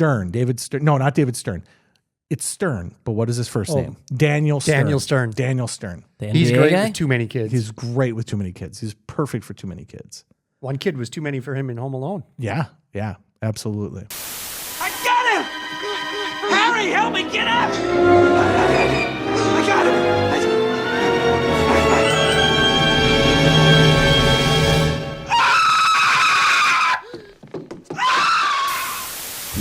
Stern. David Stern. No, not David Stern. It's Stern, but what is his first name? Daniel Stern. Daniel Stern. He's great guy? with too many kids. He's great with too many kids. He's perfect for too many kids. One kid was too many for him in Home Alone. Yeah, absolutely. I got him! Harry, help me get up! I got him!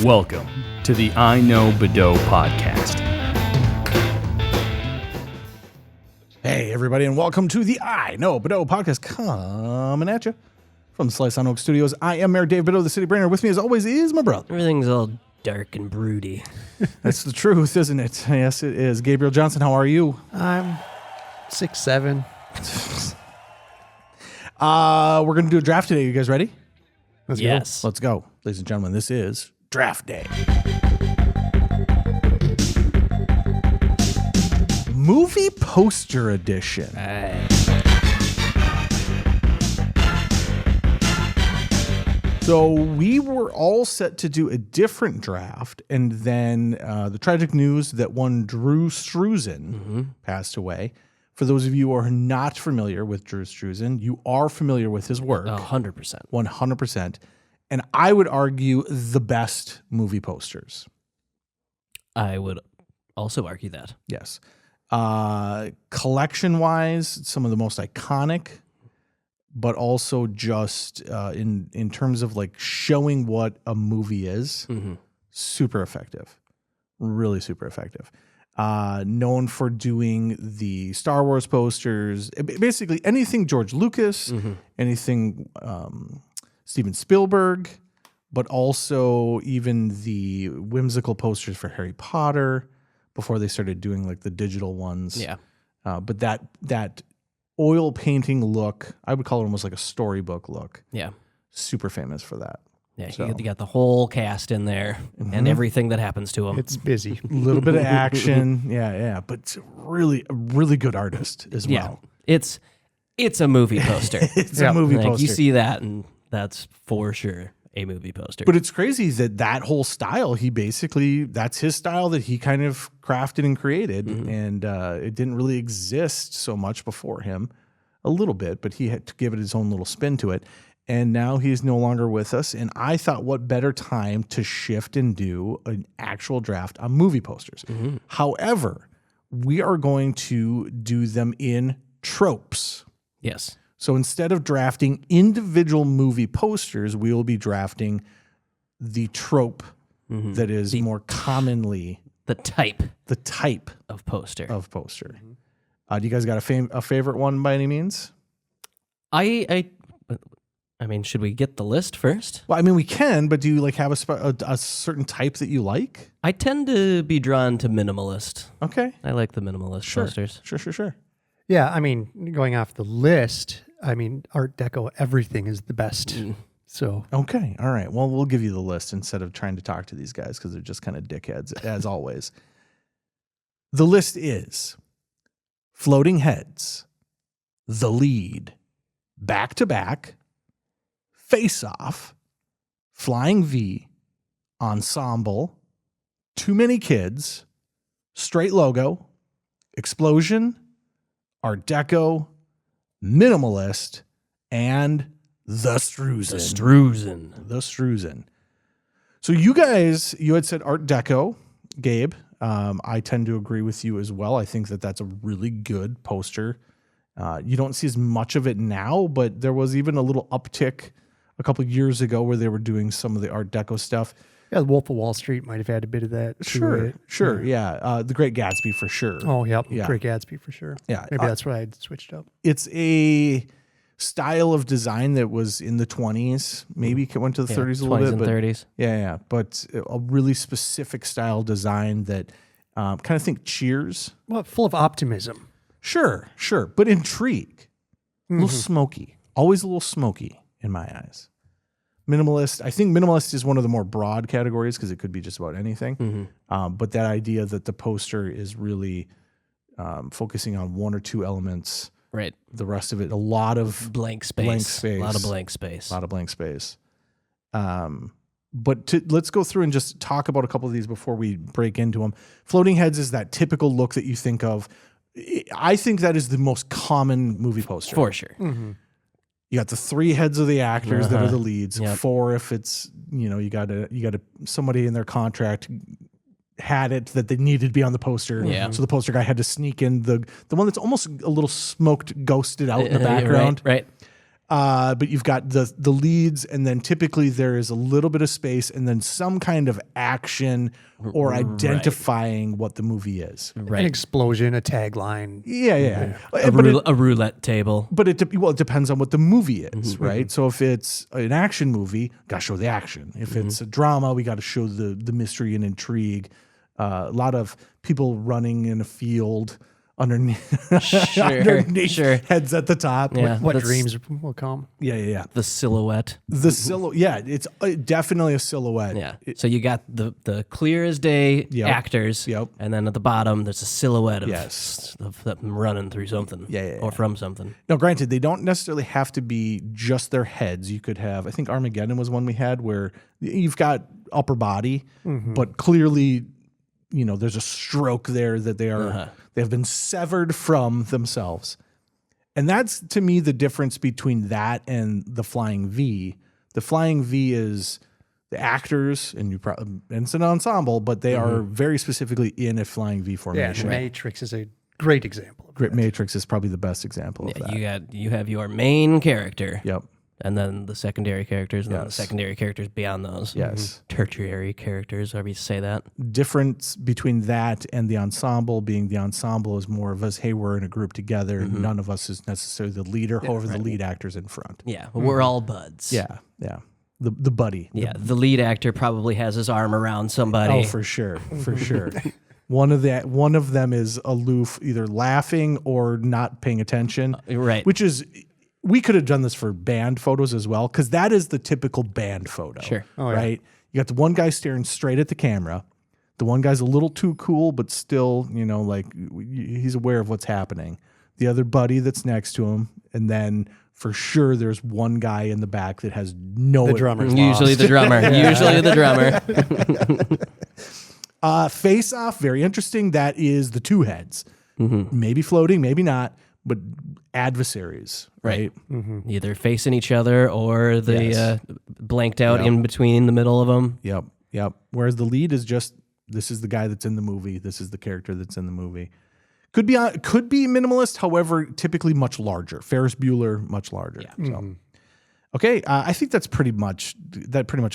Welcome to the iKnowBadeaux podcast. Hey, everybody, and welcome to the iKnowBadeaux podcast coming at you from the Slice on Oak Studios. I am Mayor Dave Badeaux, the city brainer. With me, as always, is my brother. Everything's all dark and broody. That's the truth, isn't it? Yes, it is. Gabriel Johnson, how are you? I'm 6'7". We're going to do a draft today. You guys ready? Yes. Let's go. Ladies and gentlemen, this is Draft Day. Movie Poster Edition. So we were all set to do a different draft, and then the tragic news that one Drew Struzan passed away. For those of you who are not familiar with Drew Struzan, you are familiar with his work. 100%. 100%. And I would argue the best movie posters. I would also argue that. Yes. Collection-wise, some of the most iconic, but also just in terms of like showing what a movie is, super effective. Really super effective. Known for doing the Star Wars posters, basically anything George Lucas, anything Steven Spielberg, but also even the whimsical posters for Harry Potter before they started doing like the digital ones. Yeah. But that oil painting look, I would call it almost like a storybook look. Yeah. Super famous for that. Yeah. So. You got the whole cast in there and everything that happens to them. It's busy. A little bit of action. Yeah. But it's a really good artist as well. It's a movie poster. It's a movie Like, poster. you see that, and that's for sure a movie poster. But it's crazy that whole style, that's his style that he kind of crafted and created. And it didn't really exist so much before him, a little bit, but he had to give it his own little spin to it. And now he's no longer with us. And I thought, what better time to shift and do an actual draft on movie posters. However, we are going to do them in tropes. Yes. So instead of drafting individual movie posters, we will be drafting the trope that is more commonly The type of poster. poster. Do you guys got a favorite one by any means? I mean, should we get the list first? Well, I mean, we can, but do you like have a certain type that you like? I tend to be drawn to minimalist. Okay. I like the minimalist posters. Sure. Yeah, I mean, going off the list, I mean, Art Deco, everything is the best. So Okay. All right. Well, we'll give you the list instead of trying to talk to these guys because they're just kind of dickheads, as always. The list is Floating Heads, The Lead, Back to Back, Face Off, Flying V, Ensemble, Too Many Kids, Straight Logo, Explosion, Art Deco, Minimalist, and The Struzan. The Struzan. So you had said Art Deco, Gabe. I tend to agree with you as well. I think that's a really good poster. You don't see as much of it now, but there was even a little uptick a couple of years ago where they were doing some of the Art Deco stuff. yeah, the Wolf of Wall Street might have had a bit of that. Sure. Yeah. The Great Gatsby for sure. Oh, yep. Yeah. Great Gatsby for sure. Yeah. Maybe that's why I switched up. It's a style of design that was in the 20s, maybe it went to the 30s a little 20s bit. and But 30s. Yeah. But a really specific style design that kind of think Cheers. Well, full of optimism. Sure. But intrigue. A little smoky. Always a little smoky in my eyes. Minimalist. I think minimalist is one of the more broad categories because it could be just about anything. But that idea that the poster is really focusing on one or two elements. Right. The rest of it, a lot of Blank space. A lot of blank space. But let's go through and just talk about a couple of these before we break into them. Floating heads is that typical look that you think of. I think that is the most common movie poster. For sure. Mm-hmm. You got the 3 heads of the actors that are the leads. Yep. 4 if it's, you got somebody in their contract had it that they needed to be on the poster. Yeah. So the poster guy had to sneak in the one that's almost a little smoked, ghosted out in the background. Right. But you've got the leads, and then typically there is a little bit of space, and then some kind of action or identifying what the movie is. An Right. explosion, a tagline. Yeah. A roulette table. But it depends on what the movie is, right? So if it's an action movie, gotta show the action. If it's a drama, we got to show the mystery and intrigue. A lot of people running in a field underneath, underneath heads at the top. Yeah. What That's dreams will come. Yeah. The silhouette. The silhouette. Yeah, it's definitely a silhouette. Yeah. So you got the clear as day actors. Yep. And then at the bottom, there's a silhouette of, Yes. of them running through something. Yeah. Or from something. Now, granted, they don't necessarily have to be just their heads. You could have, I think Armageddon was one we had where you've got upper body, but clearly, there's a stroke there that they have been severed from themselves. And that's, to me, the difference between that and the Flying V. The Flying V is the actors, and it's an ensemble, but they are very specifically in a Flying V Yeah, formation. Matrix is a great example. Of Great that. Matrix is probably the best example of that. You have your main character. Yep. And then the secondary characters, and then the secondary characters beyond those. Yes. Tertiary characters, however you say that. Difference between that and the ensemble being the ensemble is more of us, hey, we're in a group together, and none of us is necessarily the leader, however, the lead actor's in front. Yeah, we're all buds. Yeah. The buddy. Yeah, the lead actor probably has his arm around somebody. Oh, for sure. One of them is aloof, either laughing or not paying attention. Right. Which is, we could have done this for band photos as well, because that is the typical band photo. Sure. Right? You got the one guy staring straight at the camera. The one guy's a little too cool, but still, he's aware of what's happening. The other buddy that's next to him, and then for sure there's one guy in the back that has no... The drummer's Usually the drummer. Usually the drummer. Face Off, very interesting. That is the 2 heads. Maybe floating, maybe not, but adversaries, right? Either facing each other or the blanked out in between the middle of them. Yep. Whereas the lead is just, this is the guy that's in the movie. This is the character that's in the movie. Could be minimalist, however, typically much larger. Ferris Bueller, much larger. Yeah. So. Okay, I think that pretty much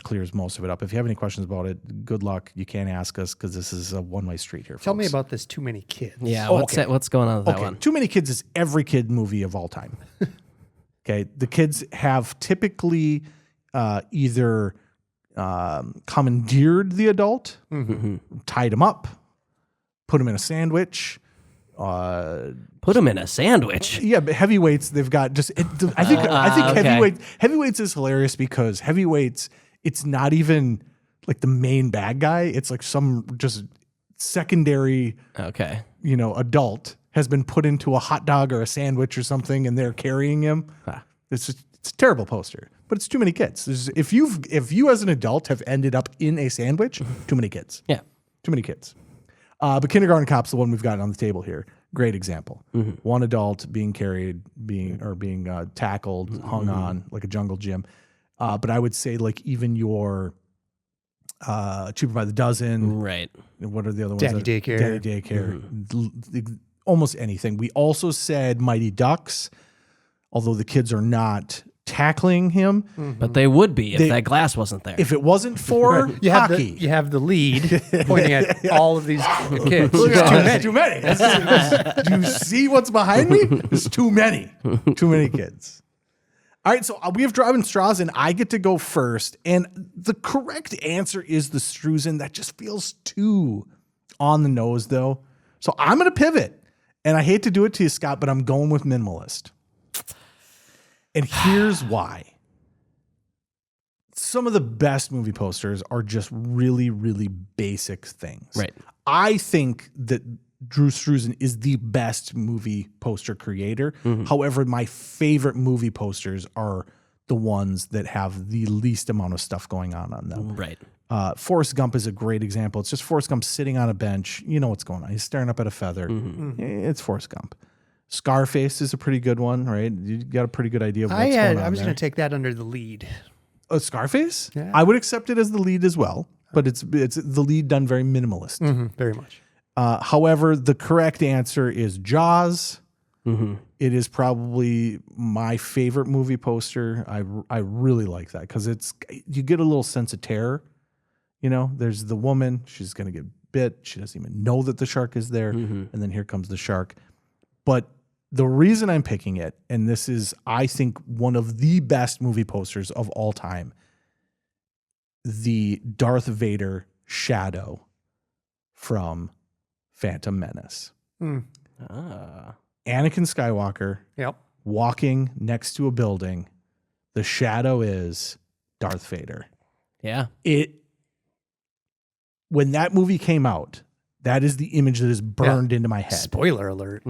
clears most of it up. If you have any questions about it, good luck. You can't ask us because this is a one-way street here. Tell me folks. about this Too Many Kids. Yeah, okay. What's going on with that one? Too Many Kids is every kid movie of all time. Okay, the kids have typically either commandeered the adult, tied him up, put him in a sandwich. Put them in a sandwich. Yeah, but heavyweights, they've got just. I think okay. heavyweights is hilarious because heavyweights, it's not even like the main bad guy. It's like some just secondary, Okay. adult has been put into a hot dog or a sandwich or something, and they're carrying him. It's a terrible poster, but it's Too Many Kids. If you as an adult have ended up in a sandwich, too many kids. Yeah. Too many kids. But Kindergarten Cop's the one we've got on the table here. Great example. One adult being carried, being tackled, hung on like a jungle gym. But I would say like even your Cheaper by the Dozen. Right. What are the other ones? Daddy Daycare. Daddy Daycare. Almost anything. We also said Mighty Ducks, although the kids are not tackling him. But they would be if that glass wasn't there. If it wasn't for hockey. You have the lead pointing at all of these kids. Too many. Do you see what's behind me? There's too many. Too many kids. All right, so we have Drew Struzan. I get to go first. And the correct answer is the Struzan. That just feels too on the nose, though. So I'm going to pivot. And I hate to do it to you, Scott, but I'm going with minimalist. And here's why. Some of the best movie posters are just really, really basic things. Right. I think that Drew Struzan is the best movie poster creator. However, my favorite movie posters are the ones that have the least amount of stuff going on them. Right. Forrest Gump is a great example. It's just Forrest Gump sitting on a bench. You know what's going on. He's staring up at a feather. It's Forrest Gump. Scarface is a pretty good one, right? You got a pretty good idea of what's going on. I was there. going to take that under the lead. Scarface? Yeah. I would accept it as the lead as well, but it's the lead done very minimalist. Very much. However, the correct answer is Jaws. It is probably my favorite movie poster. I really like that because you get a little sense of terror. You know, there's the woman. She's going to get bit. She doesn't even know that the shark is there. And then here comes the shark. But the reason I'm picking it, and this is, I think, one of the best movie posters of all time, the Darth Vader shadow from Phantom Menace. Anakin Skywalker walking next to a building. The shadow is Darth Vader. Yeah. When that movie came out, that is the image that is burned into my head. Spoiler alert.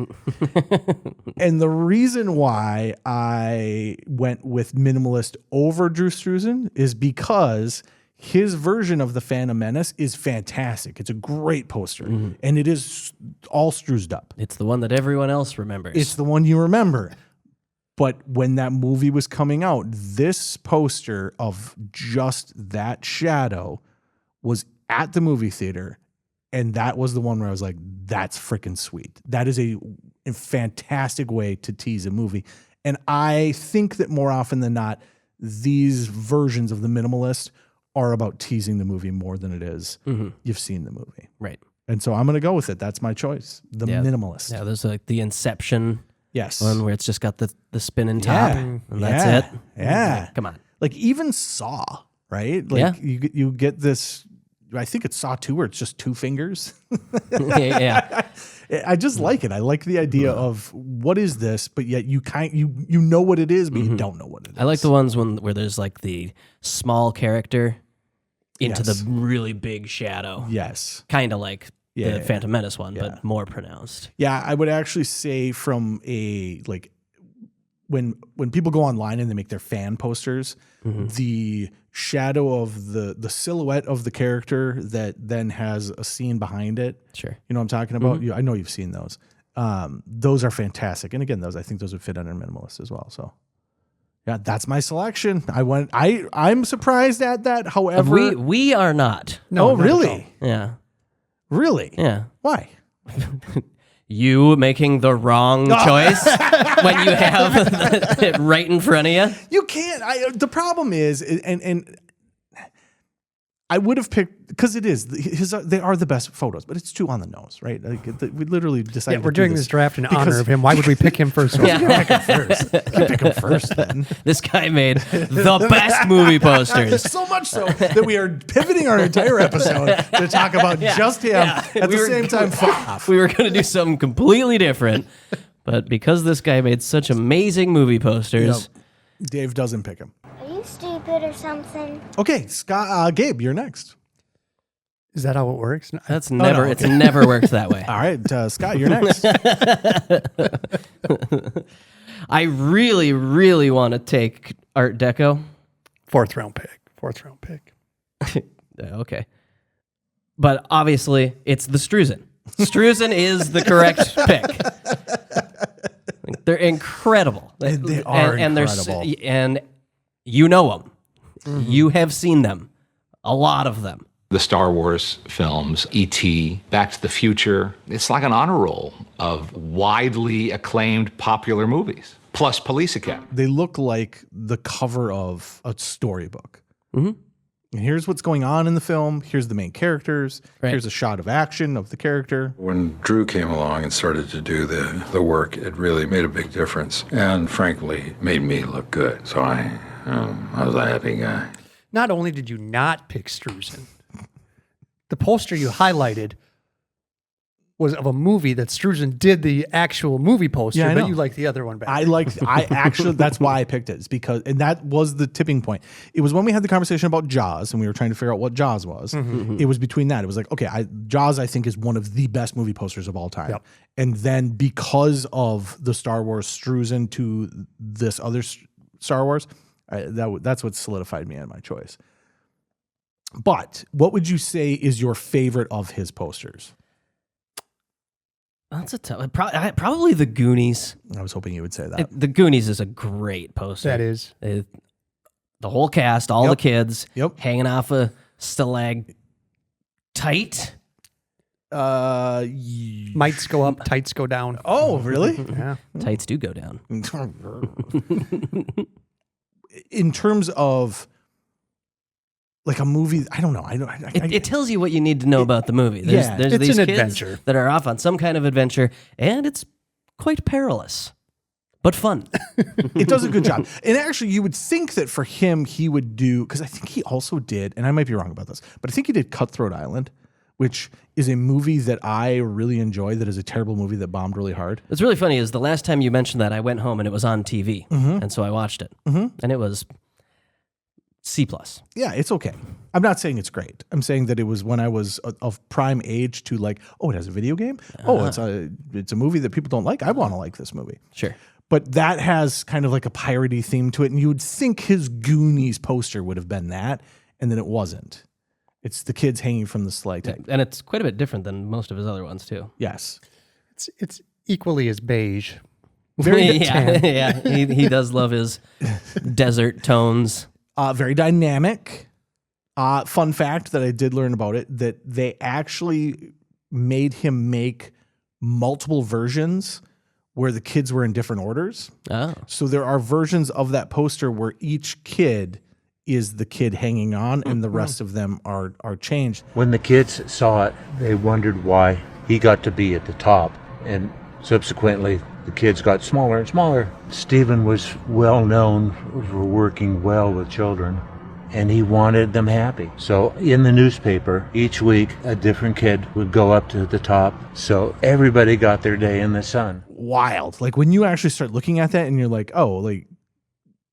And the reason why I went with minimalist over Drew Struzan is because his version of the Phantom Menace is fantastic. It's a great poster, and it is all Struzed up. It's the one that everyone else remembers. It's the one you remember. But when that movie was coming out, this poster of just that shadow was at the movie theater, and that was the one where I was like, that's freaking sweet. That is a fantastic way to tease a movie. And I think that more often than not, these versions of the minimalist are about teasing the movie more than it is you've seen the movie. Right. And so I'm going to go with it. That's my choice. The minimalist. Yeah, there's like the Inception one where it's just got the spinning top, and that's it. Yeah. Come on. Like even Saw, right? Like you get this, I think it's Saw 2 where it's just two fingers. Yeah. I just like it. I like the idea of what is this, but yet you know what it is, but you don't know what it is. I like the ones where there's like the small character into the really big shadow. Yes. Kind of like the Phantom Menace one, but more pronounced. Yeah, I would actually say from a like when people go online and they make their fan posters, the shadow of the silhouette of the character that then has a scene behind it. Sure. You know what I'm talking about? I know you've seen those. Those are fantastic. And again, I think those would fit under minimalist as well. So yeah, that's my selection. I'm surprised at that. However, we are not. No, really? Yeah. Really? Yeah. Why? You making the wrong choice when you have it right in front of you? You can't. The problem is, and I would have picked, because it is, they are the best photos, but it's too on the nose, right? Like, we literally decided we're doing this draft in honor of him. Why would we pick him first? Pick him first. Pick him first then. This guy made the best movie posters. So much so that we are pivoting our entire episode to talk about just him at the same time. We were going to do something completely different, but because this guy made such amazing movie posters, Dave doesn't pick him. Are you stupid or something? Okay, Scott, Gabe, you're next. Is that how it works? That's never. It's never worked that way. All right, Scott, you're next. I really, really want to take Art Deco. Fourth round pick. Okay, but obviously it's the Struzan. Struzan is the correct pick. They're incredible. They are incredible. And you know them. You have seen them. A lot of them. The Star Wars films, E.T., Back to the Future, it's like an honor roll of widely acclaimed popular movies, plus Police Academy. They look like the cover of a storybook. And here's what's going on in the film. Here's the main characters. Right. Here's a shot of action of the character. When Drew came along and started to do the work, it really made a big difference. And frankly, made me look good. So I was a happy guy. Not only did you not pick Struzan, the poster you highlighted was of a movie that Struzan did the actual movie poster, but you like the other one better. That's why I picked it. It's because, and that was the tipping point. It was when we had the conversation about Jaws and we were trying to figure out what Jaws was. It was between that. It was like, okay, Jaws I think is one of the best movie posters of all time. Yep. And then because of the Star Wars Struzan to this other Star Wars, That's what solidified me on my choice. But what would you say is your favorite of his posters? That's a tough. Probably the Goonies. I was hoping you would say that. The Goonies is a great poster. That is. The whole cast, all the kids, Yep. hanging off a stalactite. Mites go up, tights go down. Oh, really? Yeah. Tights do go down. In terms of like a movie, I don't know. It tells you what you need to know about the movie. There's it's these an kids adventure. that are off on some kind of adventure, and it's quite perilous, but fun. It does a good job. And actually, you would think that for him, he would do, because I think he also did, and I might be wrong about this, but I think he did Cutthroat Island, which is a movie that I really enjoy, that is a terrible movie that bombed really hard. What's really funny is the last time you mentioned that, I went home and it was on TV, and so I watched it, and it was C+. Yeah, it's okay. I'm not saying it's great. I'm saying that it was when I was of prime age to like, oh, it has a video game? Oh, it's a movie that people don't like? I want to like this movie. Sure. But that has kind of like a piratey theme to it, and you would think his Goonies poster would have been that, and then it wasn't. It's the kids hanging from the stalactite. And it's quite a bit different than most of his other ones, too. Yes. It's equally as beige. Very yeah. He does love his desert tones. Very dynamic. Fun fact that I did learn about it, that they actually made him make multiple versions where the kids were in different orders. Oh. So there are versions of that poster where each kid is the kid hanging on and the rest of them are changed. When the kids saw it, they wondered why he got to be at the top. And subsequently, the kids got smaller and smaller. Stephen was well known for working well with children, and he wanted them happy. So in the newspaper, each week, a different kid would go up to the top. So everybody got their day in the sun. Wild. Like when you actually start looking at that and you're like, oh, like,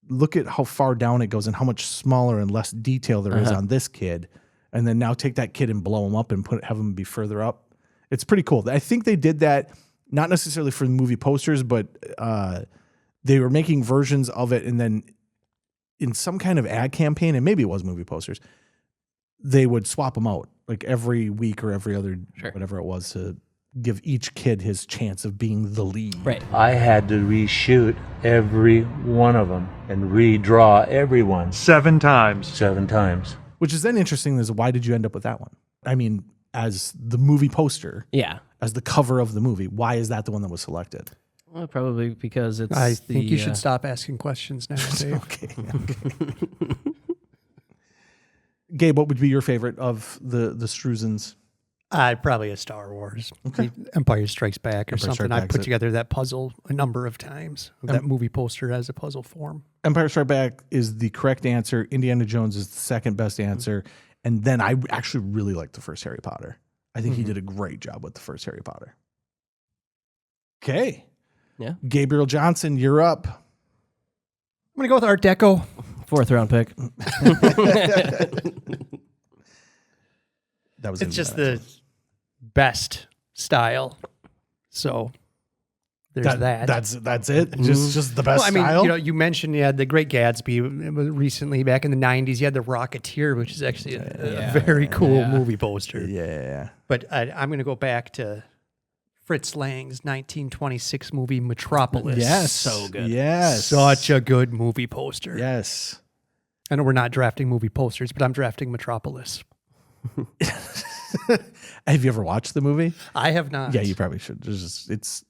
look at how far down it goes and how much smaller and less detail there is on this kid. And then now take that kid and blow him up and have him be further up. It's pretty cool. I think they did that not necessarily for the movie posters, but they were making versions of it. And then in some kind of ad campaign, and maybe it was movie posters, they would swap them out like every week or every other, whatever it was, to give each kid his chance of being the lead. Right. I had to reshoot every one of them and redraw everyone 7 times. 7 times. Which is then interesting is why did you end up with that one? I mean, as the movie poster, as the cover of the movie, why is that the one that was selected? Well, probably because it's I think you should stop asking questions now, Dave. Okay. Gabe, what would be your favorite of the Struzans? Probably a Star Wars. Okay. Empire Strikes Back or something. I put together that puzzle a number of times. That movie poster as a puzzle form. Empire Strikes Back is the correct answer. Indiana Jones is the second best answer. And then I actually really like the first Harry Potter. I think he did a great job with the first Harry Potter. Okay. Yeah. Gabriel Johnson, you're up. I'm going to go with Art Deco. 4th round pick. It's just the best style. So there's that. That's it. Just the best style. You know, you mentioned The Great Gatsby recently back in the 90s. You had The Rocketeer, which is actually a very cool movie poster. Yeah. But I'm going to go back to Fritz Lang's 1926 movie Metropolis. Yes. So good. Yes. Such a good movie poster. Yes. I know we're not drafting movie posters, but I'm drafting Metropolis. Have you ever watched the movie? I have not. Yeah, you probably should. It's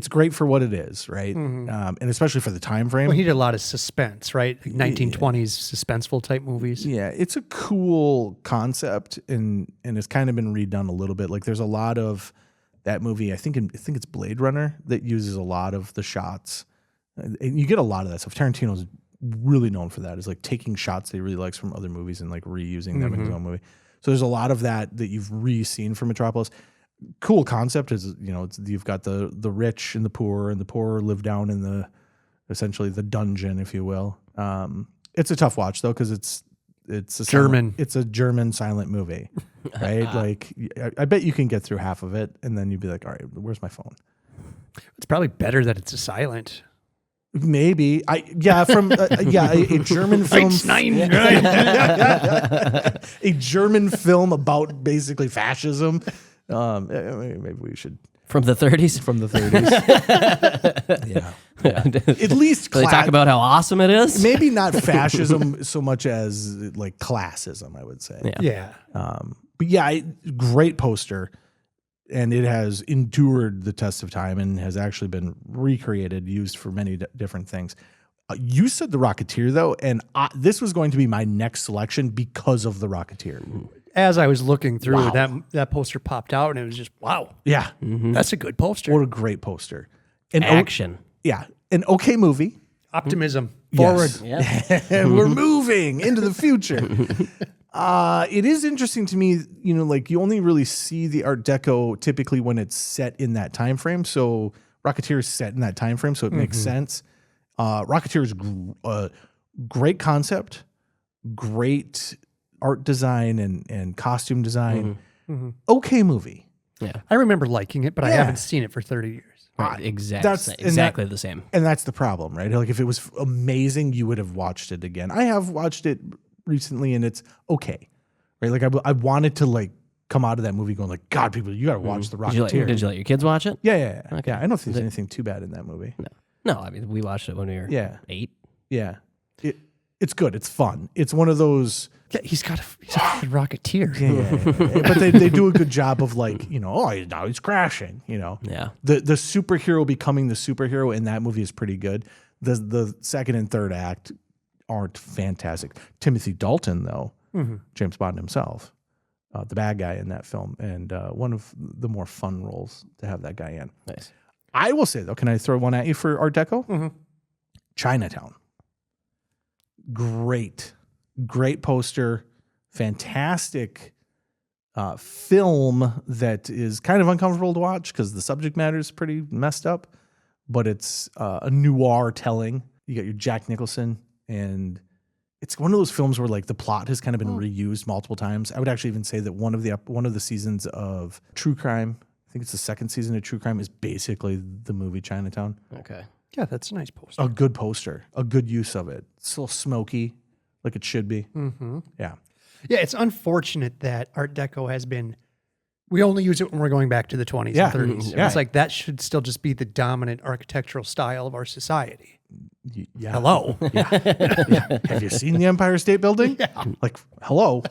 great for what it is, right? And especially for the time frame. Well, he did a lot of suspense, right? Like 1920s suspenseful type movies. Yeah, it's a cool concept, and it's kind of been redone a little bit. Like there's a lot of that movie. I think it's Blade Runner that uses a lot of the shots, and you get a lot of that stuff. Tarantino's really known for that, is like taking shots that he really likes from other movies and like reusing them in his own movie. So there's a lot of that you've re-seen from Metropolis. Cool concept is, you know, you've got the rich and the poor live down in essentially the dungeon, if you will. It's a tough watch though, because it's a German. It's a German silent movie, right? Like I bet you can get through half of it, and then you'd be like, all right, where's my phone? It's probably better that it's a silent. Maybe a German film. A German film about basically fascism. Maybe we should. From the 30s? From the 30s. Yeah. At least they talk about how awesome it is? Maybe not fascism so much as like classism, I would say. Yeah. But yeah, great poster. And it has endured the test of time and has actually been recreated, used for many different things. You said The Rocketeer, though, and this was going to be my next selection because of The Rocketeer. As I was looking through, that poster popped out, and it was just, wow. Yeah. That's a good poster. What a great poster. And action. An okay movie. Optimism. Forward. Yes. Yeah. And we're moving into the future. It is interesting to me, like you only really see the Art Deco typically when it's set in that time frame. So Rocketeer is set in that time frame, so it makes sense. Rocketeer is great concept, great art design and costume design. Okay movie. Yeah, I remember liking it, but I haven't seen it for 30 years. Right, exactly the same. And that's the problem, right? Like if it was amazing, you would have watched it again. I have watched it recently and it's okay, right? Like I wanted to like come out of that movie going like, God, people, you got to watch The Rocketeer. Did you let your kids watch it? Yeah. Okay. Yeah, I don't think there's anything too bad in that movie. No, I mean we watched it when we were 8. Yeah, it's good. It's fun. It's one of those. Yeah, he's a Rocketeer. Yeah. But they do a good job of like, now he's crashing. Yeah. The superhero becoming the superhero in that movie is pretty good. The second and third act aren't fantastic. Timothy Dalton, though, James Bond himself, the bad guy in that film, and one of the more fun roles to have that guy in. Nice. I will say, though, can I throw one at you for Art Deco? Chinatown. Great poster, fantastic film that is kind of uncomfortable to watch because the subject matter is pretty messed up, but it's a noir telling. You got your Jack Nicholson. And it's one of those films where like the plot has kind of been reused multiple times. I would actually even say that one of the seasons of True Crime, I think it's the second season of True Crime, is basically the movie Chinatown. Okay. Yeah, that's a nice poster. A good poster, a good use of it. It's a little smoky, like it should be. Yeah. Yeah, it's unfortunate that Art Deco has been. We only use it when we're going back to the 20s and 30s. Yeah. It's like that should still just be the dominant architectural style of our society. Yeah. Hello. Yeah. Have you seen the Empire State Building? Yeah. Like, hello.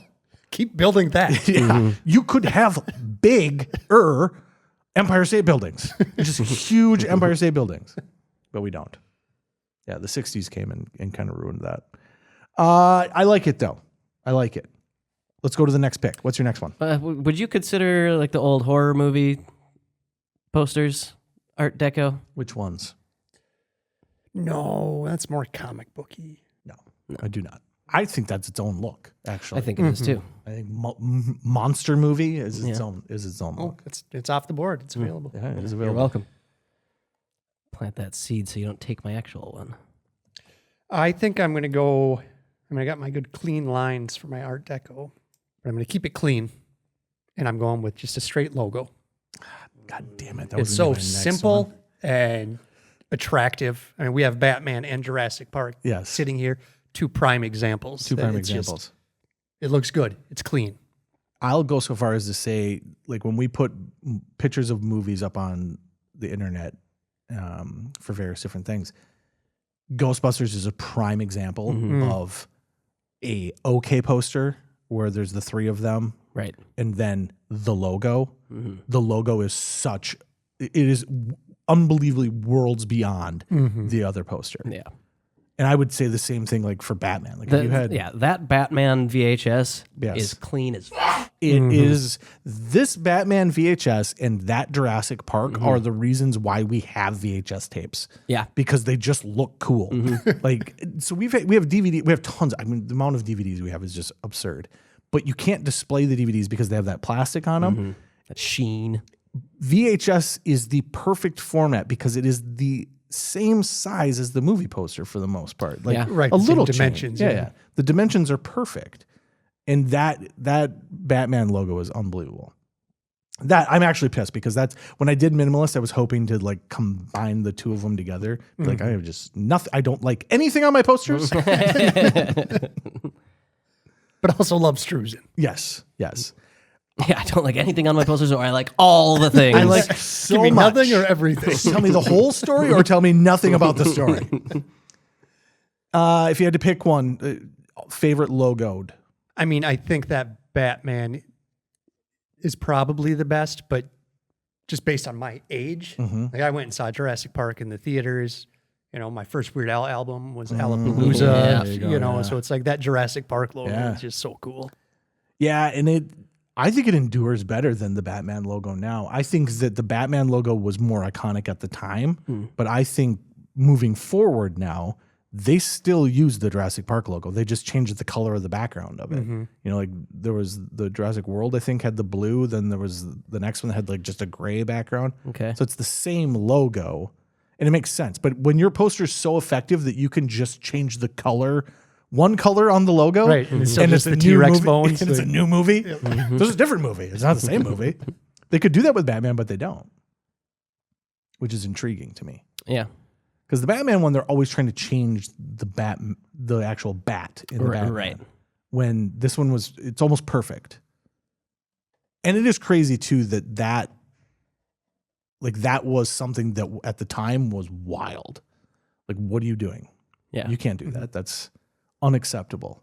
Keep building that. Yeah. You could have bigger Empire State Buildings. Just huge Empire State Buildings. But we don't. Yeah, the 60s came and kind of ruined that. I like it, though. I like it. Let's go to the next pick. What's your next one? Would you consider like the old horror movie posters Art Deco? Which ones? No, that's more comic booky. No, I do not. I think that's its own look, actually. I think it is too. I think Monster Movie is its own look. It's off the board. It's available. Yeah, it is available. You're welcome. Plant that seed so you don't take my actual one. I think I'm going to go. I got my good clean lines for my Art Deco, but I'm going to keep it clean, and I'm going with just a straight logo. God damn it! That It's was so my next simple one. and attractive. I mean, we have Batman and Jurassic Park sitting here. Two prime examples. It looks good. It's clean. I'll go so far as to say, like when we put pictures of movies up on the internet for various different things, Ghostbusters is a prime example of a okay poster where there's the three of them, right? And then the logo. The logo is it is unbelievably worlds beyond the other poster. Yeah. And I would say the same thing like for Batman. Like if you had that Batman VHS is clean as it is. This Batman VHS and that Jurassic Park are the reasons why we have VHS tapes. Yeah. Because they just look cool. Like so we have DVD, we have tons. I mean the amount of DVDs we have is just absurd. But you can't display the DVDs because they have that plastic on them. That sheen. VHS is the perfect format because it is the same size as the movie poster for the most part. Like right, a little dimensions. Yeah. The dimensions are perfect. And that Batman logo is unbelievable. That I'm actually pissed because that's when I did minimalist. I was hoping to like combine the two of them together. Like I have just nothing. I don't like anything on my posters. But also love Struzan. Yes. Yeah, I don't like anything on my posters, or I like all the things. I like so Give me much. nothing or everything. Tell me the whole story or tell me nothing about the story. If you had to pick one, favorite logoed. I mean, I think that Batman is probably the best, but just based on my age, like I went and saw Jurassic Park in the theaters. You know, my first Weird Al album was Alapalooza. Yeah. There you go, You know, yeah. so it's like that Jurassic Park logo Yeah. is just so cool. Yeah, and I think it endures better than the Batman logo now. I think that the Batman logo was more iconic at the time, but I think moving forward now, they still use the Jurassic Park logo. They just changed the color of the background of it. You know, like there was the Jurassic World, I think, had the blue. Then there was the next one that had like just a gray background. Okay. So it's the same logo, and it makes sense. But when your poster is so effective that you can just change the color, one color on the logo, Right, and it's still just a the new T-Rex movie, bones, and it's a like- new movie. This is a different movie. It's not the same movie. They could do that with Batman, but they don't, which is intriguing to me. Yeah. Because the Batman one, they're always trying to change the actual bat in the Batman. Right. When this one it's almost perfect. And it is crazy too that was something that at the time was wild. Like, what are you doing? Yeah. You can't do that. That's unacceptable.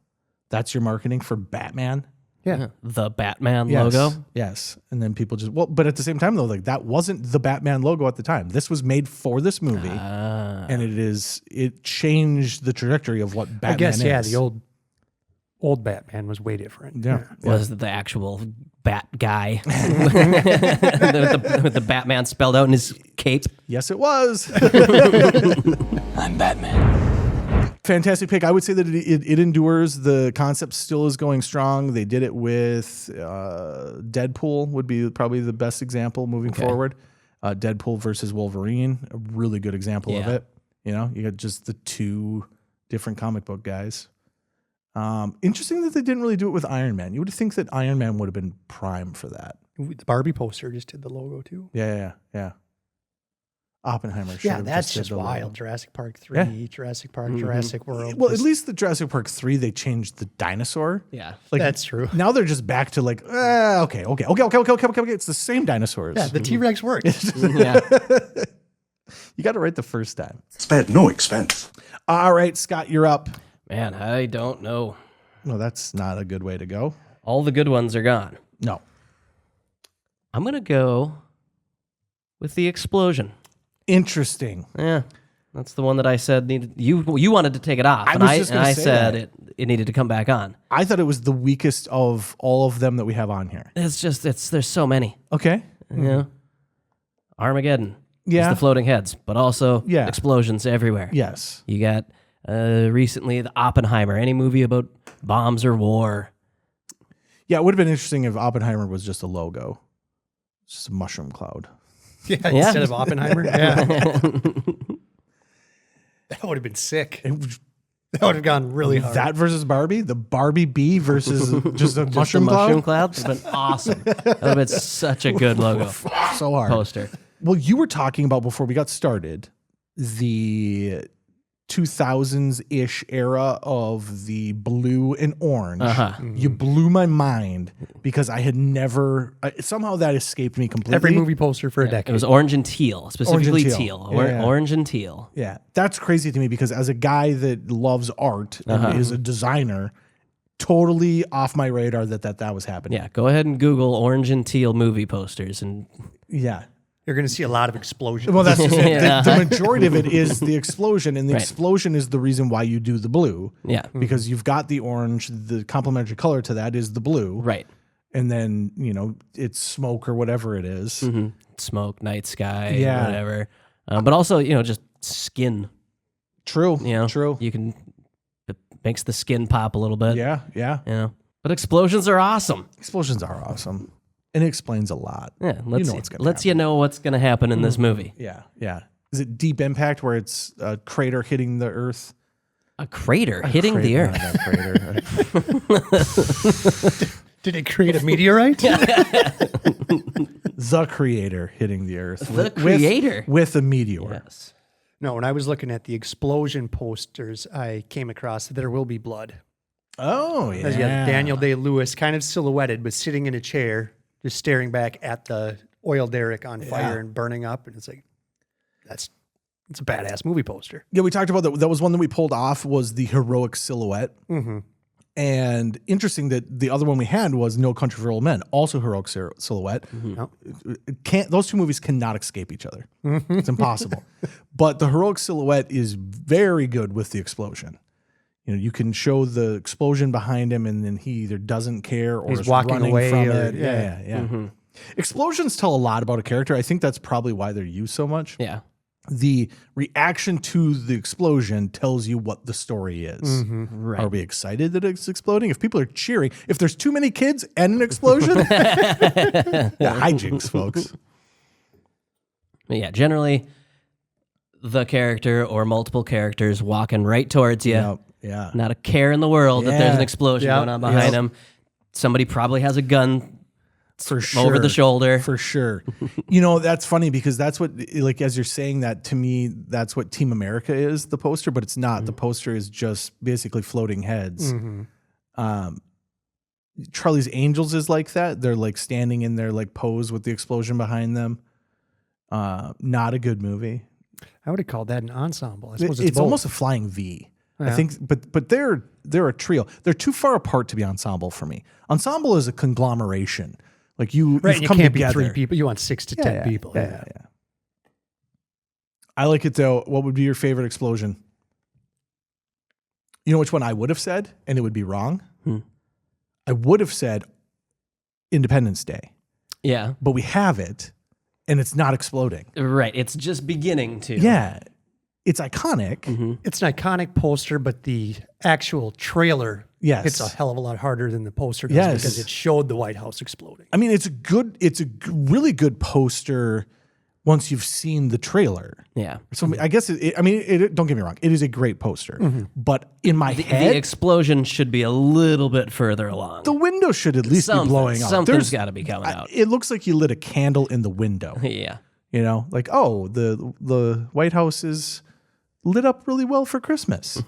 That's your marketing for Batman. Yeah. The Batman Yes. logo. Yes. And then people but at the same time though, like that wasn't the Batman logo at the time. This was made for this movie. And it changed the trajectory of what Batman I guess, is. yeah, the old Batman was way different. Yeah. Was the actual bat guy with the Batman spelled out in his cape. Yes, it was. I'm Batman. Fantastic pick. I would say that it endures. The concept still is going strong. They did it with Deadpool would be probably the best example moving forward. Deadpool versus Wolverine, a really good example of it. You know, you got just the two different comic book guys. Interesting that they didn't really do it with Iron Man. You would think that Iron Man would have been prime for that. The Barbie poster just did the logo too. Yeah. Oppenheimer. Yeah, should've that's did just the logo. wild. Jurassic Park 3, Yeah. Jurassic Park, Jurassic World. Well, at least the Jurassic Park 3, they changed the dinosaur. Yeah. Like, that's true. Now they're just back to like, okay. It's the same dinosaurs. Yeah, the T-Rex worked. Yeah. You got it right the first time. Spared no expense. All right, Scott, you're up. Man, I don't know. Well, that's not a good way to go. All the good ones are gone. No. I'm going to go with the explosion. Interesting. Yeah. That's the one that I said needed. You wanted to take it off. I and was I, just and gonna I say said that. it needed to come back on. I thought it was the weakest of all of them that we have on here. There's so many. Okay. You know? Armageddon. Yeah. Is the floating heads, but also Yeah. explosions everywhere. Yes. You got recently the Oppenheimer, any movie about bombs or war. Yeah, it would have been interesting if Oppenheimer was just a logo. Just a mushroom cloud. Yeah, instead of Oppenheimer. Yeah. That would have been sick. It was- That would have gone really hard. That versus Barbie? The Barbie bee versus just a mushroom mushroom cloud? cloud would have been awesome. That would have been such a good logo So hard. poster. Well, you were talking about before we got started the 2000s-ish era of the blue and orange. You blew my mind because I had never somehow that escaped me completely. Every movie poster for a It decade. was orange and teal, specifically teal. teal. Yeah. Orange and teal. Yeah, that's crazy to me because as a guy that loves art and is a designer, totally off my radar that was happening. Yeah, go ahead and Google orange and teal movie posters, and Yeah. You're going to see a lot of explosions. Well, that's just it. Yeah. The majority of it is the explosion, and the Right. explosion is the reason why you do the blue. yeah, Because you've got the orange, the complementary color to that is the blue. right. And then, it's smoke or whatever it is. Smoke, night sky, Yeah. whatever. But also, just skin. True. True. It makes the skin pop a little bit. Yeah. But explosions are awesome. Explosions are awesome. And it explains a lot. Yeah, lets lets you know what's going to happen in this movie. Yeah. Is it Deep Impact where it's a crater hitting the earth? A crater hitting the earth. Not a crater. Did it create a meteorite? The creator hitting the earth. The creator. With a meteor. Yes. No, when I was looking at the explosion posters, I came across There Will Be Blood. Oh, yeah. You got Daniel Day-Lewis kind of silhouetted, but sitting in a chair, just staring back at the oil derrick on fire and burning up. And it's like, it's a badass movie poster. Yeah, we talked about that. That was one that we pulled off, was the heroic silhouette. Mm-hmm. And interesting that the other one we had was No Country for Old Men, also heroic silhouette. Mm-hmm. Those two movies cannot escape each other. It's impossible. But the heroic silhouette is very good with the explosion. You know, you can show the explosion behind him, and then he either doesn't care or He's is walking running away from or- it. yeah. Yeah. Explosions tell a lot about a character. I think that's probably why they're used so much. Yeah. The reaction to the explosion tells you what the story is. Right. Are we excited that it's exploding? If people are cheering, if there's too many kids and an explosion, hijinks, folks. Yeah, generally the character or multiple characters walking right towards you. Yep, yeah. Not a care in the world that there's Yeah. an explosion Yep, going on behind yep. them. Somebody probably has a gun For sure. over the shoulder. For sure. You know, that's funny because that's what, like, as you're saying that, to me, that's what Team America is, the poster, but it's not. The poster is just basically floating heads. Charlie's Angels is like that. They're like standing in their like pose with the explosion behind them. Not a good movie. I would have called that an ensemble. I suppose It's it's both. almost a flying V. I Yeah. think, but they're a trio. They're too far apart to be ensemble for me. Ensemble is a conglomeration. Like you've right. You come can't together. be 3 people. You want 6 to 10 people. Yeah. I like it though. What would be your favorite explosion? You know which one I would have said, and it would be wrong. I would have said Independence Day, Yeah. but we have it, and it's not exploding. Right. It's just beginning to. Yeah, it's iconic. It's an iconic poster, but the actual trailer Yes. hits a hell of a lot harder than the poster does Yes. because it showed the White House exploding. I mean, it's a really good poster once you've seen the trailer. Yeah. So I guess don't get me wrong, it is a great poster, but in my The head, explosion should be a little bit further along. the window should at least be blowing up. Something's got to be coming out. It looks like you lit a candle in the window. Yeah. You know, like, oh, the White House is lit up really well for Christmas.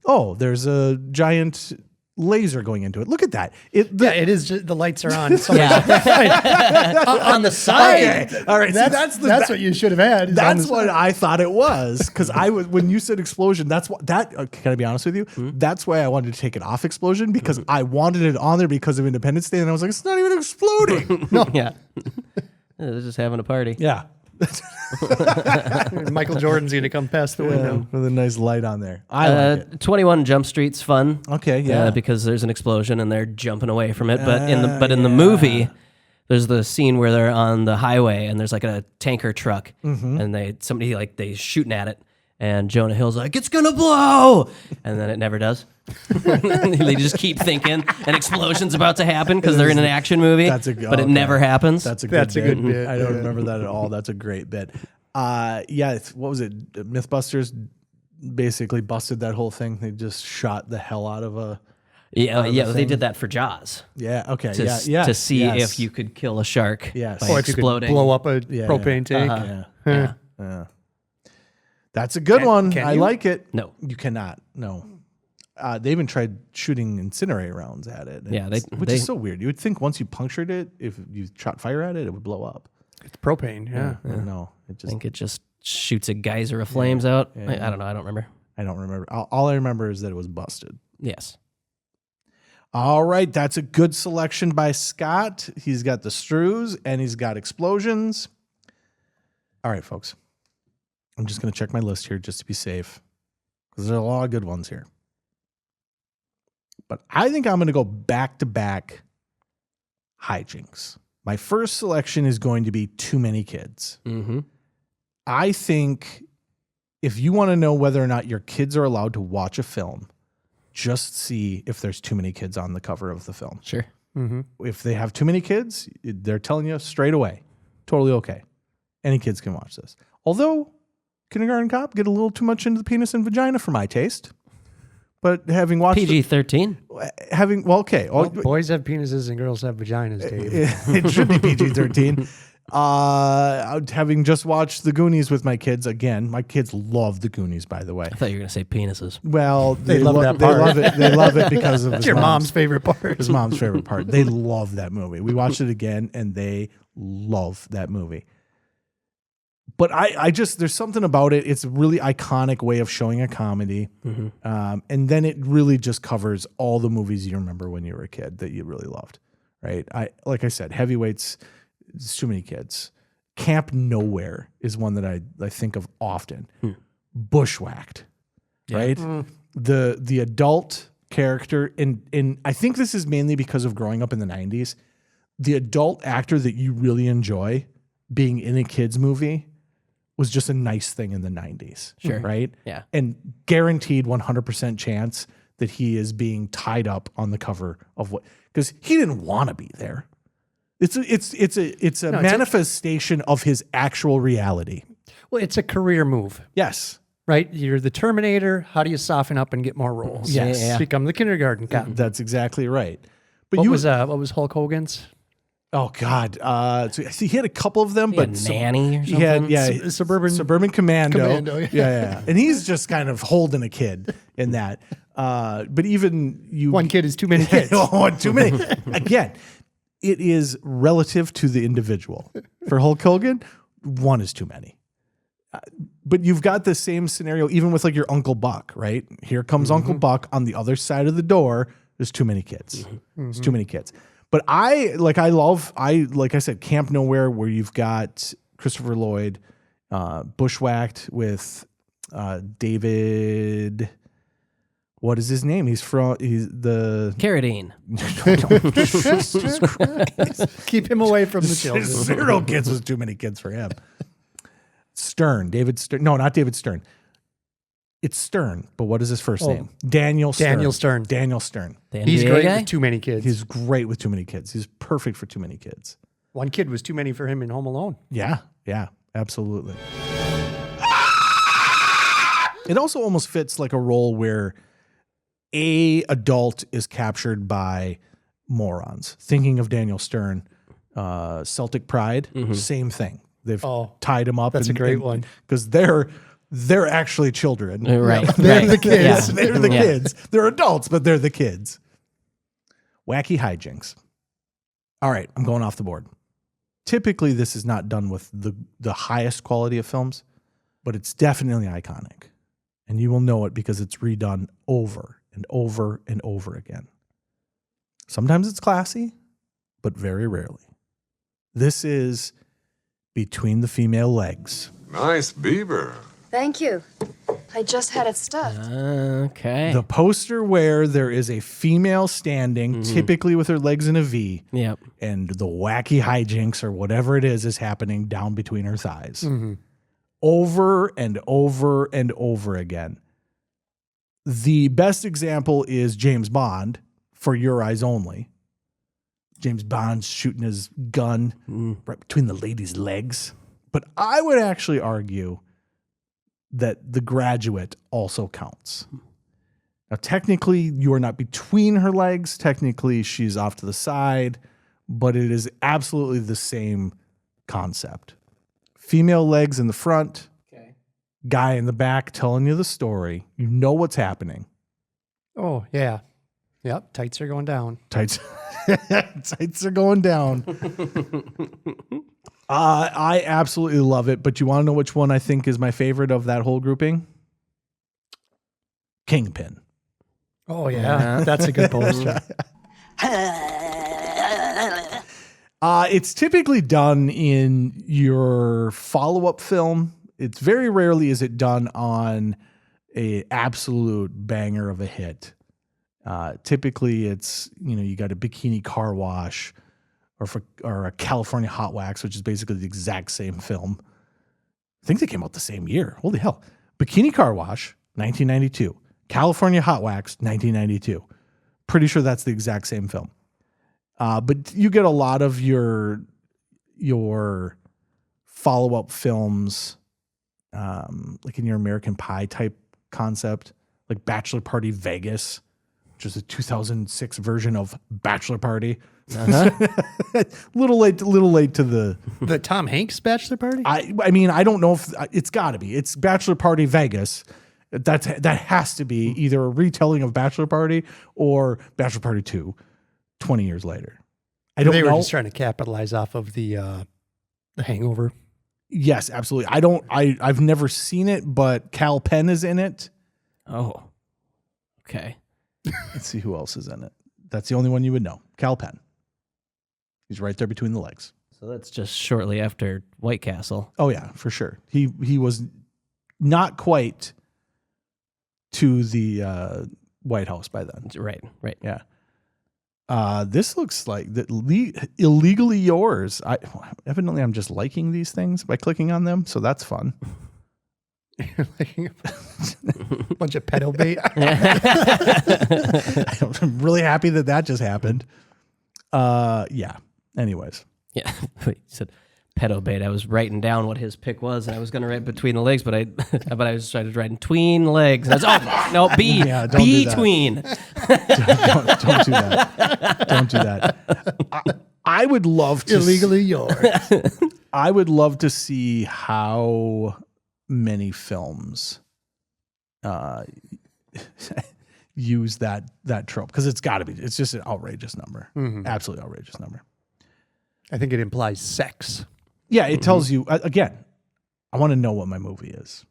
Oh, there's a giant laser going into it. Look at that. It is. Just, the lights are on. Yeah. On the side. Okay. All right. That's what you should have had. That's what I thought it was, because when you said explosion, that's what can I be honest with you? That's why I wanted to take it off explosion, because I wanted it on there because of Independence Day, and I was like, it's not even exploding. Yeah. They're just having a party. Yeah. Michael Jordan's going to come past the window. With a nice light on there. I like it. 21 Jump Street's fun. Okay, yeah. Because there's an explosion and they're jumping away from it. But in the movie, there's the scene where they're on the highway and there's like a tanker truck and they shooting at it. And Jonah Hill's like, it's going to blow. And then it never does. They just keep thinking an explosion's about to happen because they're in an action movie. But it never happens. That's a That's a good good bit. bit, I don't yeah. remember that at all. That's a great bit. What was it? Mythbusters basically busted that whole thing. They just shot the hell out of a... They did that for Jaws. Yeah, okay. To see if you could kill a shark Yes. by Or if you could exploding. blow up a propane tank. Yeah. That's a good one. can I you? like it. No. You cannot. No. They even tried shooting incinerator rounds at it. Yeah, which is so weird. You would think once you punctured it, if you shot fire at it, it would blow up. It's propane, yeah. No, it I just... think it just shoots a geyser of flames out. I don't know. I don't remember. I don't remember. All I remember is that it was busted. Yes. All right, that's a good selection by Scott. He's got the Struz and he's got explosions. All right, folks. I'm just going to check my list here just to be safe, because there are a lot of good ones here. But I think I'm going to go back-to-back hijinks. My first selection is going to be Too Many Kids. Mm-hmm. I think if you want to know whether or not your kids are allowed to watch a film, just see if there's too many kids on the cover of the film. Sure. If they have too many kids, they're telling you straight away, totally okay. Any kids can watch this. Although Kindergarten Cop get a little too much into the penis and vagina for my taste. But having watched PG-13. okay. Well, boys have penises and girls have vaginas, Dave. It should be PG-13. Having just watched The Goonies with my kids again. My kids love The Goonies, by the way. I thought you were going to say penises. Well, They love that They part. love it. They love it because of It's your mom's favorite part. his mom's favorite part. They love that movie. We watched it again, and they love that movie. But I just, there's something about it. It's a really iconic way of showing a comedy. And then it really just covers all the movies you remember when you were a kid that you really loved, right? Like I said, Heavyweights, it's too many kids. Camp Nowhere is one that I think of often. Bushwhacked, right? The adult character, and I think this is mainly because of growing up in the 90s. The adult actor that you really enjoy being in a kid's movie was just a nice thing in the 90s. Sure. Right? Yeah. And guaranteed 100% chance that he is being tied up on the cover of what, because he didn't want to be there. It's a manifestation of his actual reality. Well, it's a career move, Yes. right? You're the Terminator. How do you soften up and get more roles? Yes. Yeah. Become the kindergarten cop. That's exactly right. But What was Hulk Hogan's? oh God. So he had a couple of them, but Nanny or he had, something? Suburban Commando. Commando, yeah. Yeah. And he's just kind of holding a kid in that. But even you, One kid is too many kids. One too many. Again, it is relative to the individual. For Hulk Hogan, one is too many. But you've got the same scenario even with like your Uncle Buck, right? Here comes Uncle Buck on the other side of the door. There's too many kids. There's too many kids. But like I said, Camp Nowhere, where you've got Christopher Lloyd, Bushwhacked with David. What is his name? He's the Carradine. Keep him away from the children. 0 kids was too many kids for him. David Stern. No, not David Stern. It's Stern, but what is his first name? Daniel Stern. Daniel Stern. The He's NBA great guy? with too many kids. He's great with too many kids. He's perfect for too many kids. One kid was too many for him in Home Alone. Yeah, absolutely. It also almost fits like a role where a adult is captured by morons. Thinking of Daniel Stern, Celtic Pride, same thing. They've tied him up. That's a great one. Because they're actually children. Right. They're right. the kids. Yeah. They're the Yeah. kids. They're adults, but they're the kids. Wacky hijinks. All right, I'm going off the board. Typically, this is not done with the highest quality of films, but it's definitely iconic. And you will know it because it's redone over and over and over again. Sometimes it's classy, but very rarely. This is Between the Female Legs. Nice beaver. Thank you. I just had it stuffed. Okay. The poster where there is a female standing, typically with her legs in a V, Yep. and the wacky hijinks or whatever it is happening down between her thighs. Over and over and over again. The best example is James Bond, For Your Eyes Only. James Bond's shooting his gun right between the lady's legs. But I would actually argue that The Graduate also counts. Now, technically, you are not between her legs. Technically, she's off to the side, but it is absolutely the same concept. Female legs in the front, guy in the back telling you the story. You know what's happening. Oh, yeah. Yep, tights are going down. Tights are going down. I absolutely love it, but you want to know which one I think is my favorite of that whole grouping? Kingpin. Oh, yeah. That's a good poster. It's typically done in your follow-up film. It's very rarely is it done on a absolute banger of a hit. Typically it's, you got a Bikini Car Wash or a California Hot Wax, which is basically the exact same film. I think they came out the same year. Holy hell. Bikini Car Wash, 1992. California Hot Wax, 1992. Pretty sure that's the exact same film. But you get a lot of your follow-up films, like in your American Pie type concept, like Bachelor Party Vegas, which is a 2006 version of Bachelor Party. little late to the Tom Hanks Bachelor Party. I mean, I don't know if it's got to be. It's Bachelor Party Vegas. That has to be either a retelling of Bachelor Party or Bachelor Party 2, 20 years later. I don't know. They were just trying to capitalize off of the Hangover. Yes, absolutely. I've never seen it, but Cal Penn is in it. Oh, okay. Let's see who else is in it. That's the only one you would know. Cal Penn. He's right there between the legs. So that's just shortly after White Castle. Oh yeah, for sure. He was not quite to the White House by then. Right. Yeah. This looks like Illegally Yours. Evidently I'm just liking these things by clicking on them, so that's fun. Bunch of pedo bait. I'm really happy that just happened. Yeah. Anyways. Yeah. Wait, you said pedo bait. I was writing down what his pick was, and I was going to write between the legs, but I was trying to write tween legs. And no, B. Yeah, don't do that. Between. don't do that. Don't do that. I would love to Illegally Yours. I would love to see how many films use that trope, because it's got to be. It's just an outrageous number. Absolutely outrageous number. I think it implies sex. Yeah, it tells you, again, I want to know what my movie is.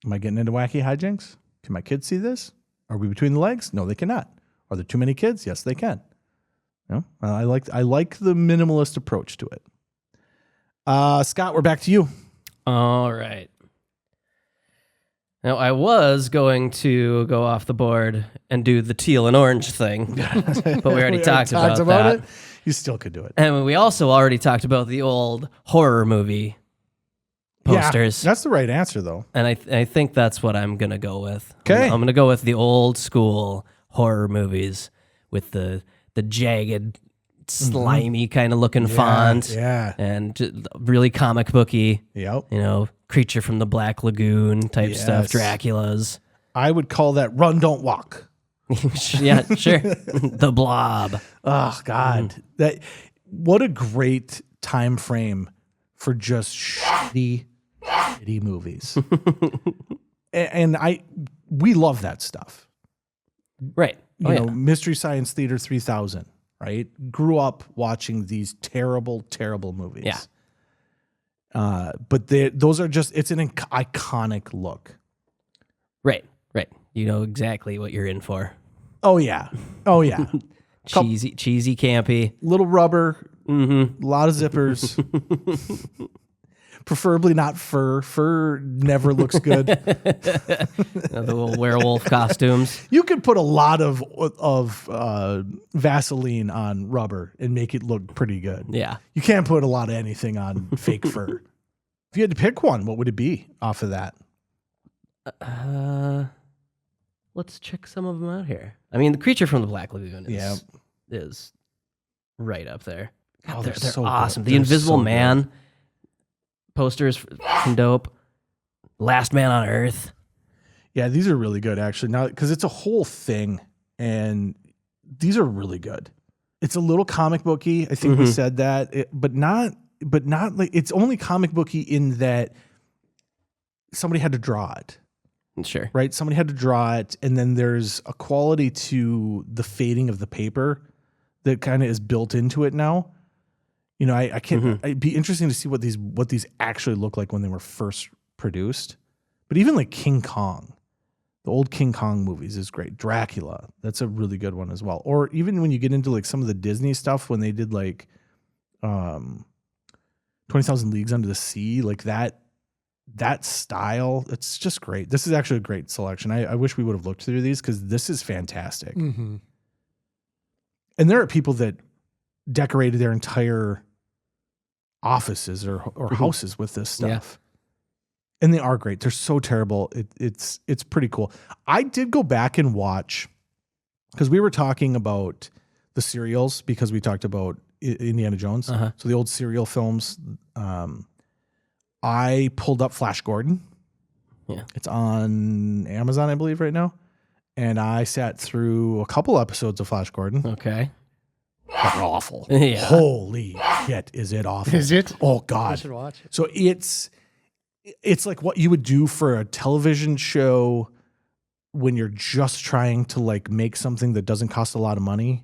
Am I getting into wacky hijinks? Can my kids see this? Are we between the legs? No, they cannot. Are there too many kids? Yes, they can. No, I like the minimalist approach to it. Scott, we're back to you. All right. Now, I was going to go off the board and do the teal and orange thing, but we already talked about that. It. You still could do it. And we also already talked about the old horror movie posters. Yeah, that's the right answer, though. And I think that's what I'm going to go with. Okay. I'm going to go with the old school horror movies with the jagged, slimy kind of looking font. Yeah. And really comic booky. Yep. Creature from the Black Lagoon type stuff, Dracula's. I would call that Run, Don't Walk. Yeah, sure. The Blob. Oh, God. What a great time frame for just shitty movies. And we love that stuff. Right. You know, Mystery Science Theater 3000, right? Grew up watching these terrible, terrible movies. Yeah. But those are just, it's an iconic look. Right. You know exactly what you're in for. Oh, yeah. Cheesy, campy. Little rubber, a lot of zippers. Preferably not fur. Fur never looks good. The little werewolf costumes. You could put a lot of Vaseline on rubber and make it look pretty good. Yeah. You can't put a lot of anything on fake fur. If you had to pick one, what would it be off of that? Let's check some of them out here. I mean, the Creature from the Black Lagoon is right up there. God, they're so awesome. good. The Invisible Man posters from dope. Last Man on Earth. Yeah, these are really good actually. Now, because it's a whole thing, and these are really good. It's a little comic booky. I think we said that, but not like, it's only comic booky in that somebody had to draw it. Sure. Right? Somebody had to draw it, and then there's a quality to the fading of the paper that kind of is built into it now. You know, I can't. It'd be interesting to see what these actually look like when they were first produced. But even like King Kong, the old King Kong movies is great. Dracula, that's a really good one as well. Or even when you get into like some of the Disney stuff, when they did like 20,000 Leagues Under the Sea, like that style, it's just great. This is actually a great selection. I wish we would have looked through these, because this is fantastic. And there are people that decorated their entire offices or houses with this stuff. And they are great. They're so terrible. It's pretty cool. I did go back and watch, because we were talking about the serials, because we talked about Indiana Jones. So the old serial films. I pulled up Flash Gordon. Yeah. It's on Amazon, I believe, right now. and I sat through a couple episodes of Flash Gordon. Okay. They're awful. Yeah. Holy shit, is it awful? Is it? Oh I God. should watch it. So it's like what you would do for a television show when you're just trying to like make something that doesn't cost a lot of money,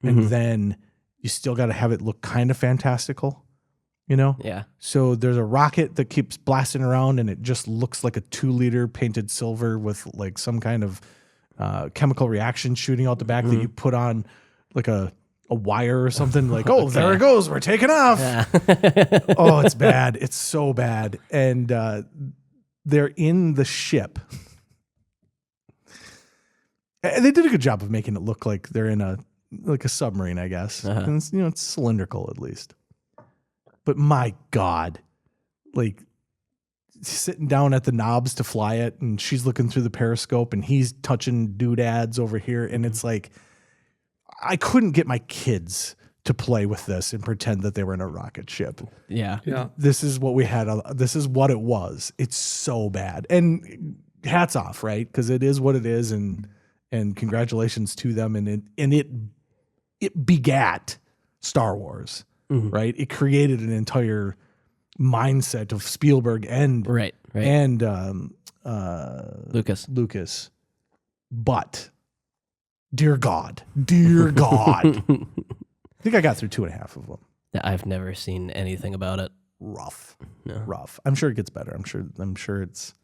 and then you still got to have it look kind of fantastical, you know? Yeah. So there's a rocket that keeps blasting around, and it just looks like a 2-liter painted silver with like some kind of chemical reaction shooting out the back that you put on like a wire or something. Like, oh, there it goes. We're taking off. Yeah. Oh, it's bad. It's so bad. And they're in the ship. And they did a good job of making it look like they're in a submarine, I guess. And it's, it's cylindrical at least. But my God, like sitting down at the knobs to fly it, and she's looking through the periscope, and he's touching doodads over here, and it's like I couldn't get my kids to play with this and pretend that they were in a rocket ship. Yeah. Yeah. This is what we had. This is what it was. It's so bad. And hats off, right? Because it is what it is, and congratulations to them. And it begat Star Wars, right? It created an entire mindset of Spielberg and Lucas. But dear God, I think I got through 2.5 of them. I've never seen anything about it. Rough. No. Rough. I'm sure it gets better. I'm sure it's.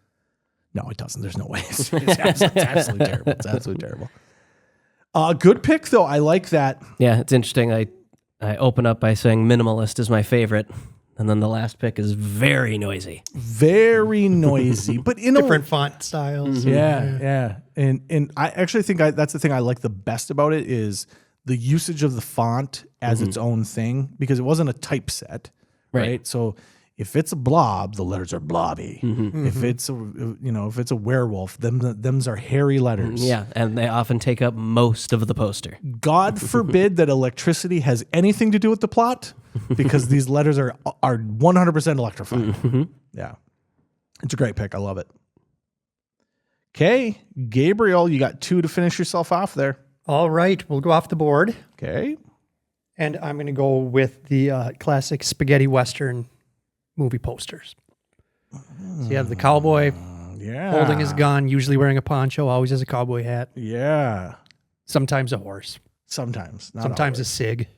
No, it doesn't. There's no way. It's absolutely terrible. It's absolutely terrible. Good pick though. I like that. Yeah, it's interesting. I open up by saying minimalist is my favorite, and then the last pick is very noisy. Very noisy, but in Different font styles. Yeah. And I actually think that's the thing I like the best about it is the usage of the font as its own thing, because it wasn't a typeset, right? So if it's a blob, the letters are blobby. If it's a werewolf, them's are hairy letters. Yeah, and they often take up most of the poster. God forbid that electricity has anything to do with the plot, because these letters are 100% electrified. Yeah. It's a great pick. I love it. Okay, Gabriel, you got 2 to finish yourself off there. All right, we'll go off the board. Okay. And I'm going to go with the classic spaghetti Western movie posters. So you have the cowboy holding his gun, usually wearing a poncho, always has a cowboy hat. Yeah. Sometimes a horse. Sometimes. Not Sometimes always. a sig.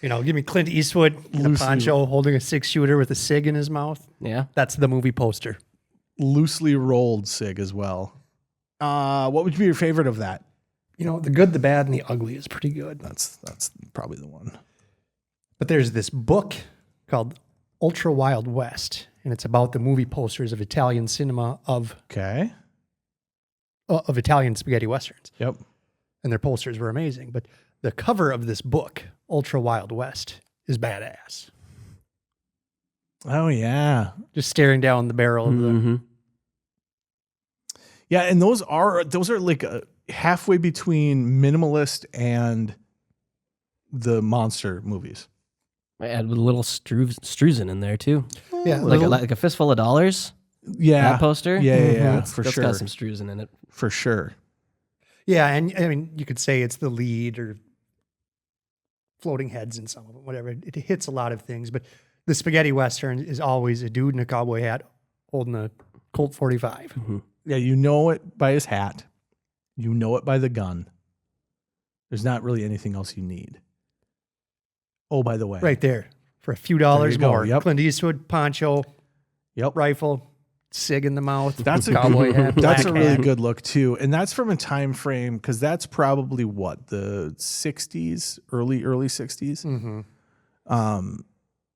Give me Clint Eastwood in a poncho holding a 6-shooter with a sig in his mouth. Yeah. That's the movie poster. Loosely rolled sig as well. What would be your favorite of that? The good, the bad, and the ugly is pretty good. That's probably the one. But there's this book called Ultra Wild West, and it's about the movie posters of Italian cinema of Italian spaghetti westerns. Yep. And their posters were amazing. But the cover of this book, Ultra Wild West, is badass. Oh yeah. Just staring down the barrel of the. Yeah, and those are like halfway between minimalist and the monster movies. I add a little Struzan in there too. Yeah, like a fistful of dollars. Yeah, that poster. Yeah, That's sure. got some Struzan in it for sure. Yeah, and I mean, you could say it's the lead or floating heads in some of them, whatever. It hits a lot of things, but the spaghetti Western is always a dude in a cowboy hat holding a Colt 45. Yeah, you know it by his hat. You know it by the gun. There's not really anything else you need. Oh, by the way. Right there. For a few dollars more. Yep. Clint Eastwood, poncho, rifle, sig in the mouth. That's a cowboy hat. That's a really hat. good look too. And that's from a time frame, because that's probably what, the 60s, early 60s.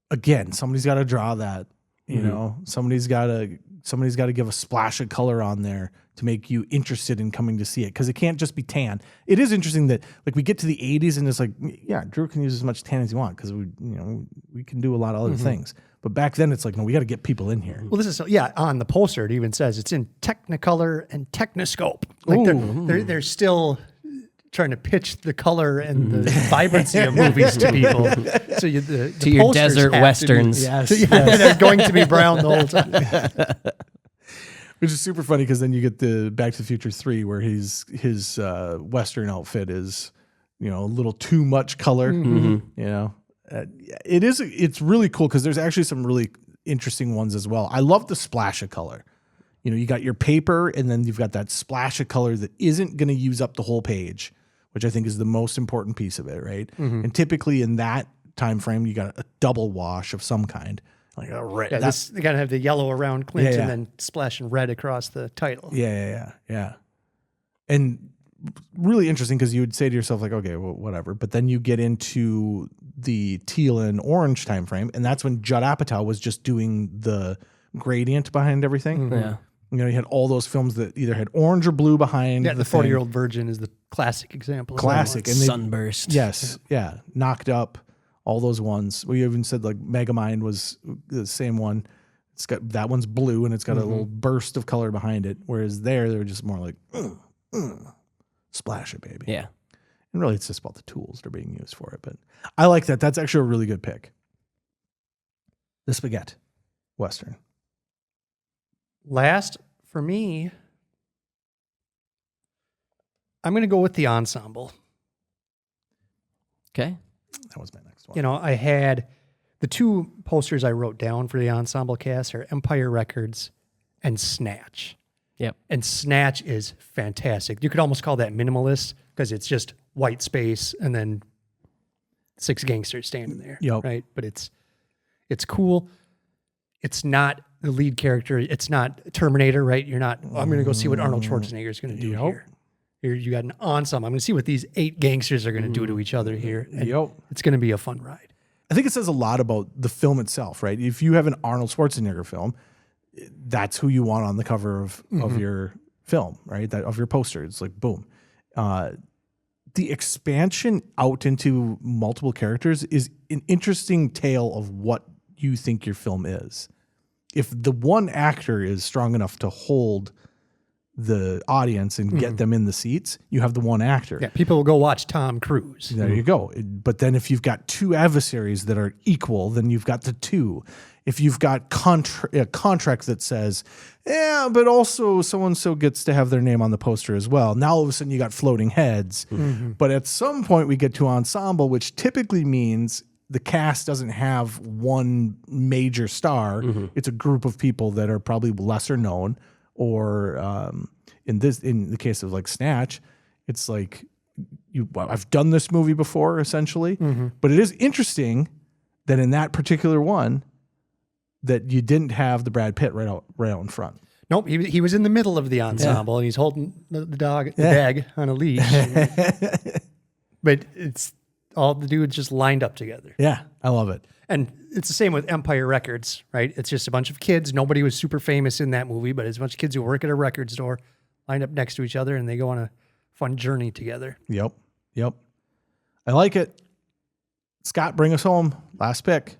Again, somebody's got to draw that. You know, somebody's got to give a splash of color on there to make you interested in coming to see it, because it can't just be tan. It is interesting that like we get to the 80s and it's like, yeah, Drew can use as much tan as you want because we can do a lot of other things. But back then it's like, no, we got to get people in here. Well, this is on the poster it even says it's in Technicolor and Technoscope. Like they're still trying to pitch the color and the vibrancy of movies to people. So to your desert westerns. Yes. They're going to be brown the whole time. Which is super funny because then you get the Back to the Future 3 where his Western outfit is, a little too much color. It's really cool because there's actually some really interesting ones as well. I love the splash of color. You got your paper and then you've got that splash of color that isn't going to use up the whole page, which I think is the most important piece of it, right? And typically in that time frame, you got a double wash of some kind, like a red. Yeah, they got to have the yellow around Clint and then splashing red across the title. Yeah. And really interesting because you would say to yourself like, okay, well, whatever. But then you get into the teal and orange time frame, and that's when Judd Apatow was just doing the gradient behind everything. Yeah. You had all those films that either had orange or blue behind. Yeah, the 40-Year-Old Virgin is the classic example. Classic. And Sunburst. Yes. Yeah. Knocked Up. All those ones. We even said like Megamind was the same one. It's got that one's blue and it's got a little burst of color behind it. Whereas they were just more like splash it, baby. Yeah. And really, it's just about the tools that are being used for it. But I like that. That's actually a really good pick. The Spaghetti Western. Last for me, I'm going to go with the ensemble. Okay. That was my next one. I had the two posters I wrote down for the ensemble cast are Empire Records and Snatch. Yep. And Snatch is fantastic. You could almost call that minimalist because it's just white space and then 6 gangsters standing there. Yep. Right. But it's cool. It's not the lead character. It's not Terminator, right? You're not, I'm going to go see what Arnold Schwarzenegger is going to do here. You got an ensemble. I'm going to see what these 8 gangsters are going to do to each other here. And it's going to be a fun ride. I think it says a lot about the film itself, right? If you have an Arnold Schwarzenegger film, that's who you want on the cover of your film, right? That of your poster. It's like, boom. The expansion out into multiple characters is an interesting tale of what you think your film is. If the one actor is strong enough to hold the audience and get them in the seats, you have the one actor. Yeah, people will go watch Tom Cruise. There you go. But then if you've got 2 adversaries that are equal, then you've got the 2. If you've got a contract that says, but also so-and-so gets to have their name on the poster as well. Now all of a sudden you got floating heads. But at some point we get to ensemble, which typically means the cast doesn't have one major star. It's a group of people that are probably lesser known. Or in the case of like Snatch, it's like I've done this movie before essentially, but it is interesting that in that particular one that you didn't have the Brad Pitt right out in front. Nope, he was in the middle of the ensemble and he's holding the bag on a leash. But it's all the dudes just lined up together. Yeah, I love it. And it's the same with Empire Records, right? It's just a bunch of kids. Nobody was super famous in that movie, but it's a bunch of kids who work at a record store, lined up next to each other, and they go on a fun journey together. Yep. I like it. Scott, bring us home. Last pick.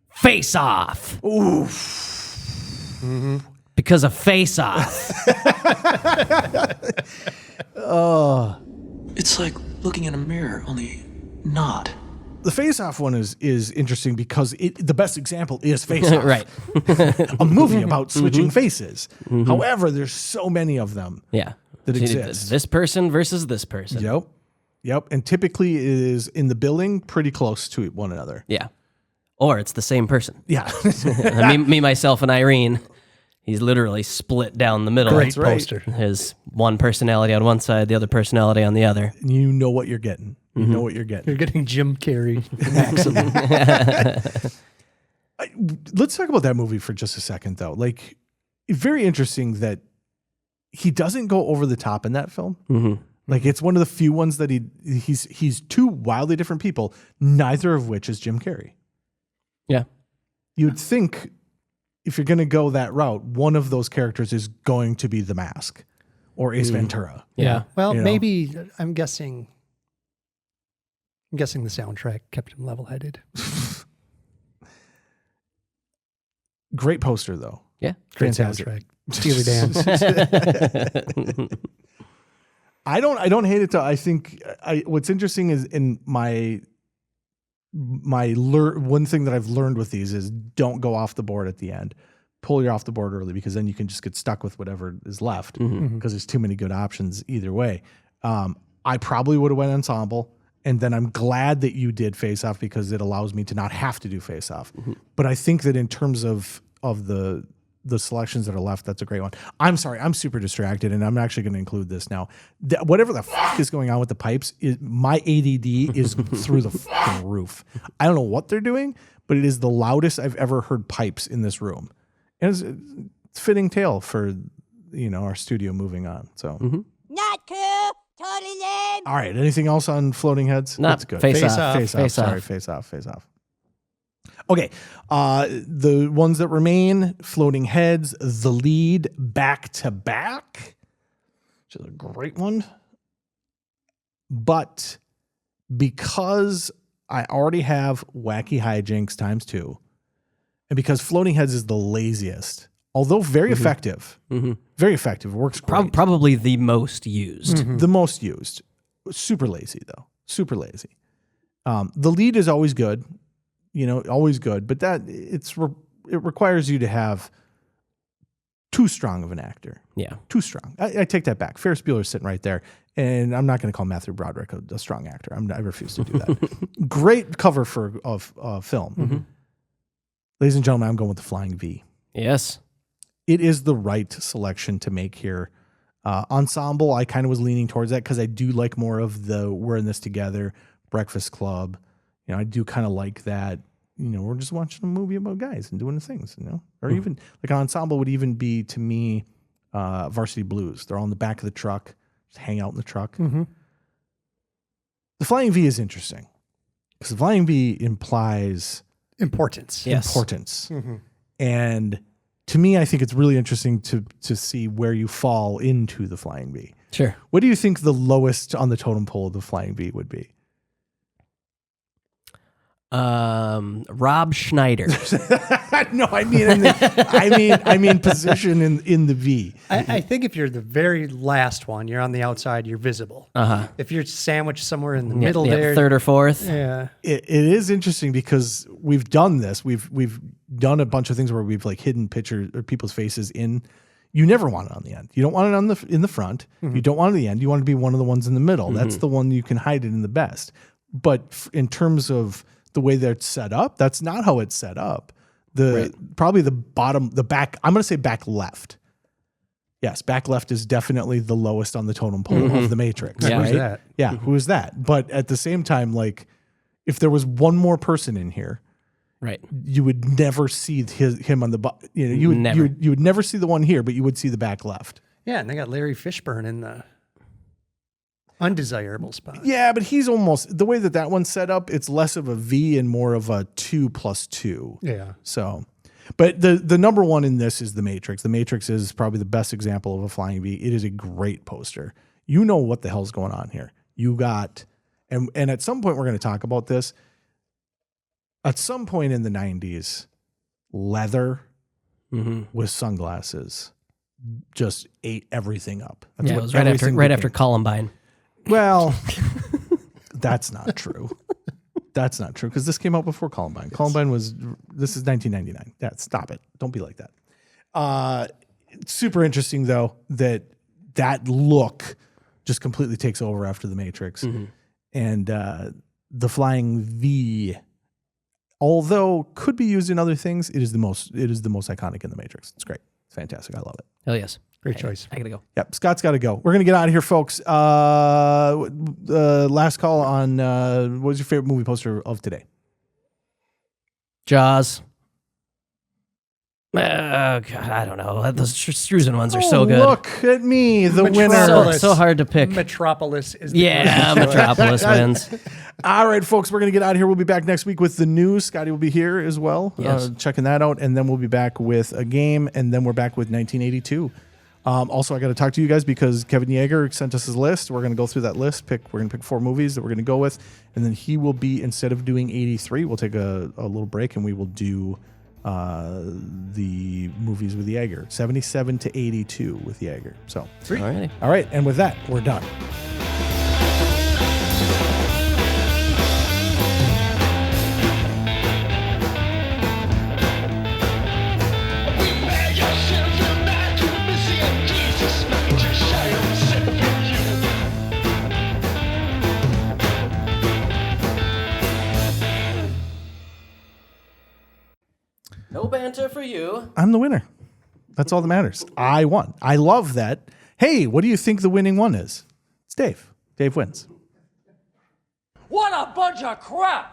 Face Off. Oof. Because of Face Off. It's like looking in a mirror, only not. The Face Off one is interesting because the best example is Face Off. Right. A movie about switching faces. However, there's so many of them that exist. This person versus this person. Yep. And typically it is in the billing pretty close to one another. Yeah. Or it's the same person. Yeah. me, myself, and Irene. He's literally split down the middle. Great poster. His one personality on one side, the other personality on the other. You know what you're getting. You know what you're getting. You're getting Jim Carrey. Maximum. Let's talk about that movie for just a second, though. Like, very interesting that he doesn't go over the top in that film. Like, it's one of the few ones that he's 2 wildly different people, neither of which is Jim Carrey. Yeah. You'd think if you're going to go that route, one of those characters is going to be The Mask or Ace Ventura. Yeah. Well, maybe I'm guessing the soundtrack kept him level-headed. Great poster, though. Yeah. Great soundtrack. Steely Dan. I don't hate it though. I think what's interesting is in my one thing that I've learned with these is don't go off the board at the end, pull you off the board early, because then you can just get stuck with whatever is left, because there's too many good options either way. I probably would have went ensemble, and then I'm glad that you did Face Off, because it allows me to not have to do Face Off. But I think that in terms of the selections that are left, that's a great one. I'm sorry, I'm super distracted, and I'm actually going to include this now. Whatever the fuck is going on with the pipes, my ADD is through the fucking roof. I don't know what they're doing, but it is the loudest I've ever heard pipes in this room. And it's fitting tale for, our studio moving on. So Not cool. Totally lame. All right. Anything else on floating heads? That's good. Face off. Face off. Sorry. Face off. Okay. The ones that remain: floating heads, the lead, back to back, which is a great one. But because I already have wacky hijinks times 2, and because floating heads is the laziest, although very effective, very effective, works great. Probably the most used. The most used. Super lazy, though. Super lazy. The lead is always good, always good, but it requires you to have too strong of an actor. Yeah. Too strong. I take that back. Ferris Bueller's sitting right there, and I'm not going to call Matthew Broderick a strong actor. I refuse to do that. Great cover of film. Ladies and gentlemen, I'm going with the Flying V. Yes. It is the right selection to make here. Ensemble, I kind of was leaning towards that, because I do like more of the we're in this together, Breakfast Club. I do kind of like that. We're just watching a movie about guys and doing the things, or even like an ensemble would even be, to me, Varsity Blues. They're all in the back of the truck, just hang out in the truck. The Flying V is interesting, because the Flying V implies importance. Yes. Importance. And to me, I think it's really interesting to see where you fall into the Flying V. Sure. What do you think the lowest on the totem pole of the Flying V would be? Rob Schneider. No, I mean position in the V. I think if you're the very last one, you're on the outside, you're visible. If you're sandwiched somewhere in the middle there, third or fourth. Yeah. It is interesting, because we've done this. We've done a bunch of things where we've like hidden pictures or people's faces in. You never want it on the end. You don't want it in the front. You don't want it at the end. You want it to be one of the ones in the middle. That's the one you can hide it in the best. But in terms of the way that it's set up, that's not how it's set up. Probably the bottom, the back, I'm going to say back left. Yes, back left is definitely the lowest on the totem pole of the Matrix. Yeah. Right? Who's that? Yeah, who is that? But at the same time, like, if there was one more person in here, right, you would never see him on the bottom. You would never see the one here, but you would see the back left. Yeah, and they got Larry Fishburne in the undesirable spot. Yeah, but he's almost, the way that one's set up, it's less of a V and more of a 2+2. Yeah. So, but the number one in this is The Matrix. The Matrix is probably the best example of a Flying V. It is a great poster. You know what the hell's going on here. You got, and at some point we're going to talk about this. At some point in the 90s, leather with sunglasses just ate everything up. That's it was right after Columbine. Well, that's not true. That's not true, because this came out before Columbine. This is 1999. Yeah, stop it. Don't be like that. Super interesting, though, that look just completely takes over after The Matrix. And the Flying V, although could be used in other things, it is the most iconic in The Matrix. It's great. It's fantastic. I love it. Hell yes. Great choice. I gotta go. Yep, Scott's got to go. We're going to get out of here, folks. Last call on what was your favorite movie poster of today? Jaws. God, I don't know. Those Struzan ones are so good. Look at me, the winner. So hard to pick. Metropolis is the Metropolis wins. All right, folks, we're going to get out of here. We'll be back next week with the news. Scotty will be here as well, checking that out. And then we'll be back with a game, and then we're back with 1982. Also, I got to talk to you guys because Kevin Yeager sent us his list. We're going to go through that list. We're going to pick 4 movies that we're going to go with. And then he will be, instead of doing 83, we'll take a little break, and we will do the movies with Yeager, 77 to 82 with Yeager. So, all right. And with that, we're done. We No banter for you. I'm the winner. That's all that matters. I won. I love that. Hey, what do you think the winning one is? It's Dave. Dave wins. What a bunch of crap!